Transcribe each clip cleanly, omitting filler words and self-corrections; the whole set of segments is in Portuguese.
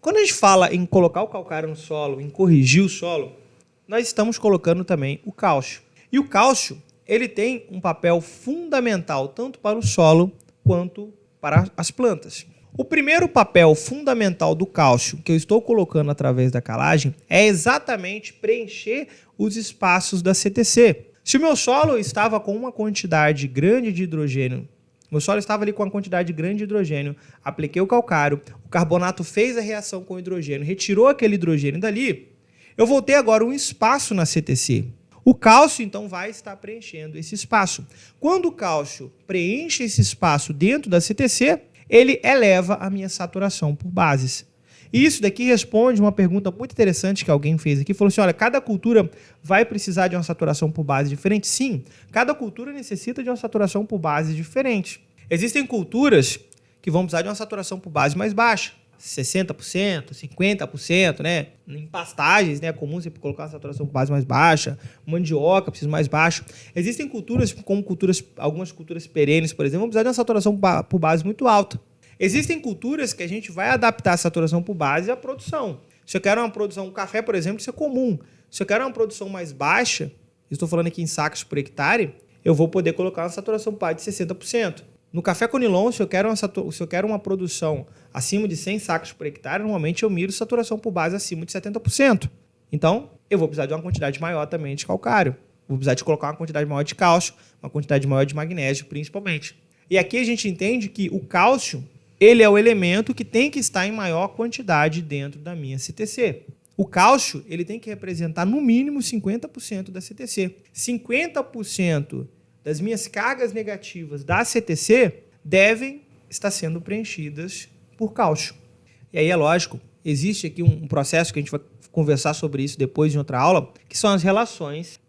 Quando a gente fala em colocar o calcário no solo, em corrigir o solo, nós estamos colocando também o cálcio. E o cálcio, ele tem um papel fundamental tanto para o solo quanto para as plantas. O primeiro papel fundamental do cálcio que eu estou colocando através da calagem é exatamente preencher os espaços da CTC. Se o meu solo estava com uma quantidade grande de hidrogênio, apliquei o calcário, o carbonato fez a reação com o hidrogênio, retirou aquele hidrogênio dali, eu vou ter agora um espaço na CTC. O cálcio, então, vai estar preenchendo esse espaço. Quando o cálcio preenche esse espaço dentro da CTC, ele eleva a minha saturação por bases. E isso daqui responde uma pergunta muito interessante que alguém fez aqui. Falou assim, olha, cada cultura vai precisar de uma saturação por base diferente? Sim, cada cultura necessita de uma saturação por base diferente. Existem culturas que vão precisar de uma saturação por base mais baixa, 60%, 50%, né? Em pastagens, né, é comum você colocar uma saturação por base mais baixa, mandioca precisa mais baixo. Existem culturas, como algumas culturas perenes, por exemplo, vão precisar de uma saturação por base muito alta. Existem culturas que a gente vai adaptar a saturação por base à produção. Se eu quero uma produção, um café, por exemplo, isso é comum. Se eu quero uma produção mais baixa, estou falando aqui em sacos por hectare, eu vou poder colocar uma saturação por base de 60%. No café conilon, se eu quero uma produção acima de 100 sacos por hectare, normalmente eu miro saturação por base acima de 70%. Então, eu vou precisar de uma quantidade maior também de calcário. Vou precisar de colocar uma quantidade maior de cálcio, uma quantidade maior de magnésio, principalmente. E aqui a gente entende que o cálcio, ele é o elemento que tem que estar em maior quantidade dentro da minha CTC. O cálcio, ele tem que representar no mínimo 50% da CTC. 50% das minhas cargas negativas da CTC devem estar sendo preenchidas por cálcio. E aí é lógico, existe aqui um processo que a gente vai conversar sobre isso depois em outra aula, que são as relações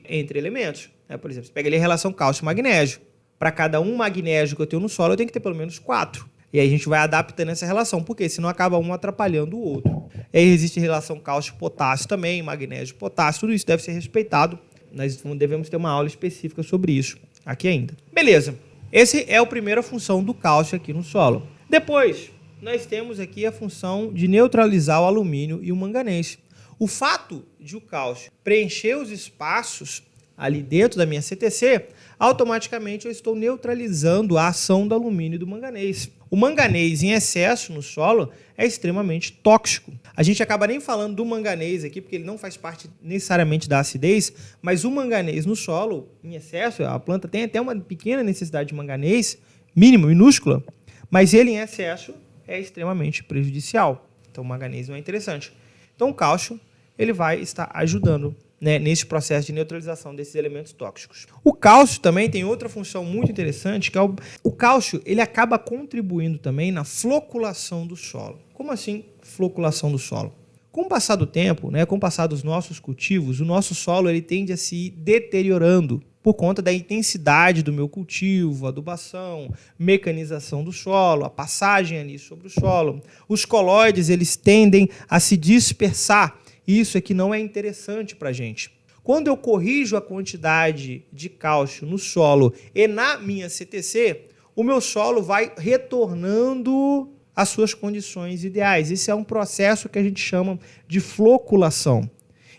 entre elementos. Por exemplo, você pega ali a relação cálcio-magnésio. Para cada um magnésio que eu tenho no solo, eu tenho que ter pelo menos 4. E aí a gente vai adaptando essa relação, porque senão acaba um atrapalhando o outro. E aí existe a relação cálcio-potássio também, magnésio-potássio, tudo isso deve ser respeitado. Nós devemos ter uma aula específica sobre isso aqui ainda. Beleza. Essa é a primeira função do cálcio aqui no solo. Depois, nós temos aqui a função de neutralizar o alumínio e o manganês. O fato de o cálcio preencher os espaços ali dentro da minha CTC, automaticamente eu estou neutralizando a ação do alumínio e do manganês. O manganês em excesso no solo é extremamente tóxico. A gente acaba nem falando do manganês aqui, porque ele não faz parte necessariamente da acidez, mas o manganês no solo, em excesso, a planta tem até uma pequena necessidade de manganês, mínima, minúscula, mas ele em excesso é extremamente prejudicial. Então o manganês não é interessante. Então o cálcio, ele vai estar ajudando, né, nesse processo de neutralização desses elementos tóxicos. O cálcio também tem outra função muito interessante, que é o cálcio, ele acaba contribuindo também na floculação do solo. Como assim floculação do solo? Com o passar do tempo, né, com o passar dos nossos cultivos, o nosso solo ele tende a se ir deteriorando por conta da intensidade do meu cultivo, adubação, mecanização do solo, a passagem ali sobre o solo. Os colóides eles tendem a se dispersar. Isso é que não é interessante para a gente. Quando eu corrijo a quantidade de cálcio no solo e na minha CTC, o meu solo vai retornando às suas condições ideais. Esse é um processo que a gente chama de floculação.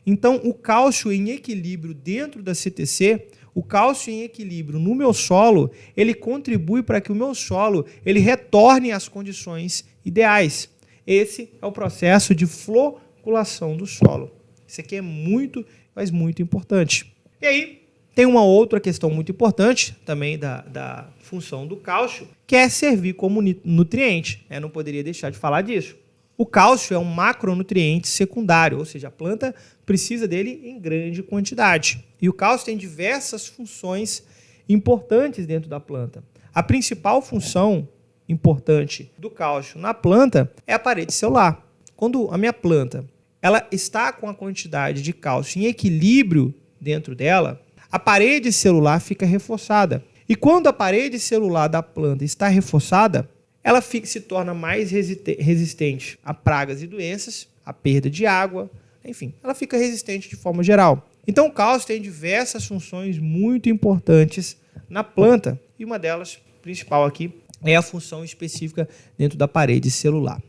Então, o cálcio em equilíbrio dentro da CTC, o cálcio em equilíbrio no meu solo, ele contribui para que o meu solo ele retorne às condições ideais. Esse é o processo de floculação do solo. Isso aqui é muito, mas muito importante. E aí, tem uma outra questão muito importante também da função do cálcio, que é servir como nutriente. Eu não poderia deixar de falar disso. O cálcio é um macronutriente secundário, ou seja, a planta precisa dele em grande quantidade. E o cálcio tem diversas funções importantes dentro da planta. A principal função importante do cálcio na planta é a parede celular. Quando a minha planta ela está com a quantidade de cálcio em equilíbrio dentro dela, a parede celular fica reforçada. E quando a parede celular da planta está reforçada, ela se torna mais resistente a pragas e doenças, a perda de água, enfim, ela fica resistente de forma geral. Então o cálcio tem diversas funções muito importantes na planta, e uma delas, principal aqui, é a função específica dentro da parede celular.